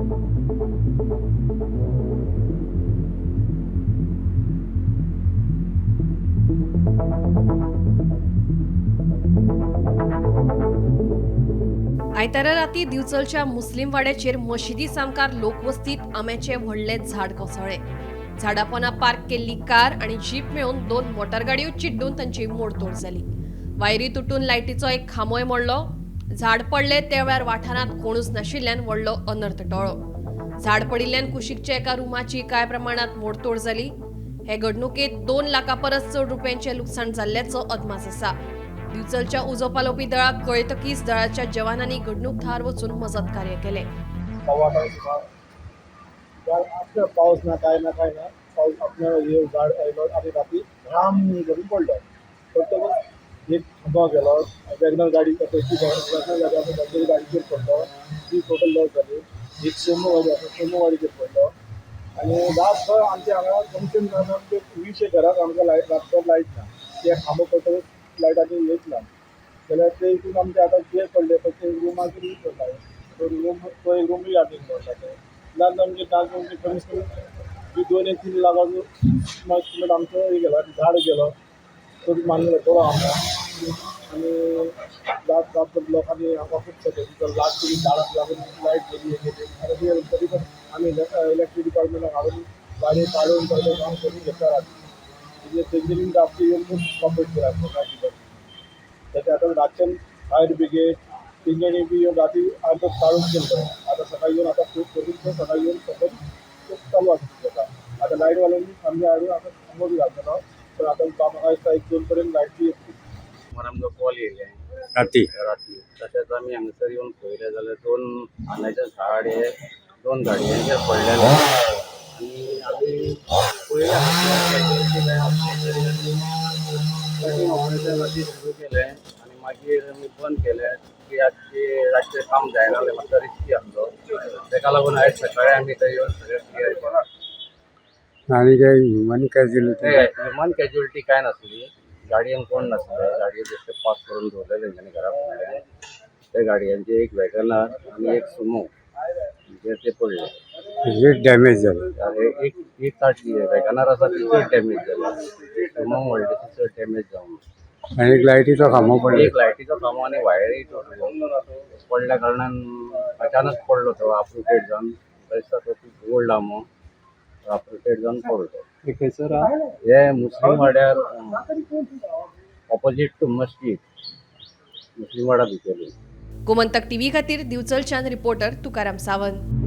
आयतारा राती दिवचलच्या मुस्लिम वाड्याचेर मशिदी सामकार लोकवस्तीत आंब्याचे व्हडले झाड कोसळ्ळे. झाडा पोंदा पार्क केल्ली कार आनी जीप मेळून 2 मोटारगाडयो चिड्डून तांची मोडतोड जाली. वायरी तुटून लायटीचो एक खांबोय मोडलो. झाड पडले ते वेळार वाठारांत कोणूच नाशिल्ल्यान व्हडलो अनर्थ टळ्ळो. झाड पडिल्ल्यान कुशीकच्या एका रुमाची कांय प्रमाणात मोडतोड जाली. हे घडणुकेत 2 लाखां परस चड रुपयांचें लुकसाण जाल्ल्याचो अदमास आसा. दिवचलच्या उजो पालोवपी दळाक कळटकीच दळाच्या जवानांनी घडणूक थळार वचून मजत कार्य केले. पाऊस ना काय ना पाऊस आपल्या हे झाड आयलो आणि रात्री घाम करून पडलो. फक्त एक खांबो गेलो, वॅगनर गाडी गाडीचेर पडलो, ती टोटल लॉस जाली. एक सोमो गाडीचेर पडलो आणि लास्ट आमच्या हांगा कमसेन कम 20 घरांक आमकां लायट ना. ते खांबो पडटकच लायटाचे हेच ना जाल्यार ते हितून आमचे आतां जे पडले ते रुमाचेर यूज करता. तो एक रूमूय आमी पडला ते ल्हान आमचे कमीत कमी 2-3 लाखाचो एस्टिमेट आमचो हे गेलो, झाड गेलो तो मानलो थोडो आमकां. आनी लास्ट लोकांनी आमकां खूब सपोर्ट केलो. लास्ट झाडाक लागून लायट गेली हे गेली तरी पण आमी इलेक्ट्रीक डिपार्टमेंटाक हाडून गाडी काडून पयलें काम करून घेता. तेंच्यांनी आमची येवन खूब कॉपरेट केला त्याच्या आतां रातच्यान फायर ब्रिगेड तेंच्यांनी बी येवन राती आमकां काडून केलो. आतां सकाळी येवन आतां खूब करून तो सकाळी येवन सपोर्ट चालू आसा. आतां लायटवाल्यांनी आमचे हाडून आतां खांबो बी घालतलो. पण आतां म्हाका दिसता 1-2 पर्यंत लायट बी येतली. मला आमचो कॉल येयले राती तशेंच आमी हांगासर येवन पळयलें जाल्यार 2 आंब्याचे झाड हे 2 गाडयांचेर पडलेले आनी आमी ऑपरेशन राती सुरू केलें आनी मागीर आमी बंद केलें की रातचें काम जायना जालें. मातसो रिस्की आसलो तेका लागून आयज सकाळीं आमी थंय येवन सगळें क्लियर केलें. आणि काय ह्युमन कॅज्युअलिटी ह्युमन कॅज्युअलिटी काय नासली. गाडयेन कोण नासले. गाडये बेश्टे पास करून दवरलेले तेंच्यांनी घरा फुडल्यान. त्या गाडयांचे एक वॅगनार आनी एक सुमो जे ते पडले. डॅमेज झालं. एक ताटली वॅगनार आसा ती चड डॅमेज जाली. सुमो व्हडलें चड डॅमेज जावन आणि एक लायटीचो खांबो पडलो. एक लायटीचो खांबो आनी वायरय पडल्या कारणान अचानक पडलो तो आपरुटेड जावन. दिसता तो खूब ओल्ड आहा मो आपरुटेड जावन पडलो. हे मुस्लिम वाड्यार ऑपोजीट टू मस्जिद मुस्लिम वाडा भितर. गोमंतक टीव्ही खातीर दिवचलच्यान रिपोर्टर तुकाराम सावंत.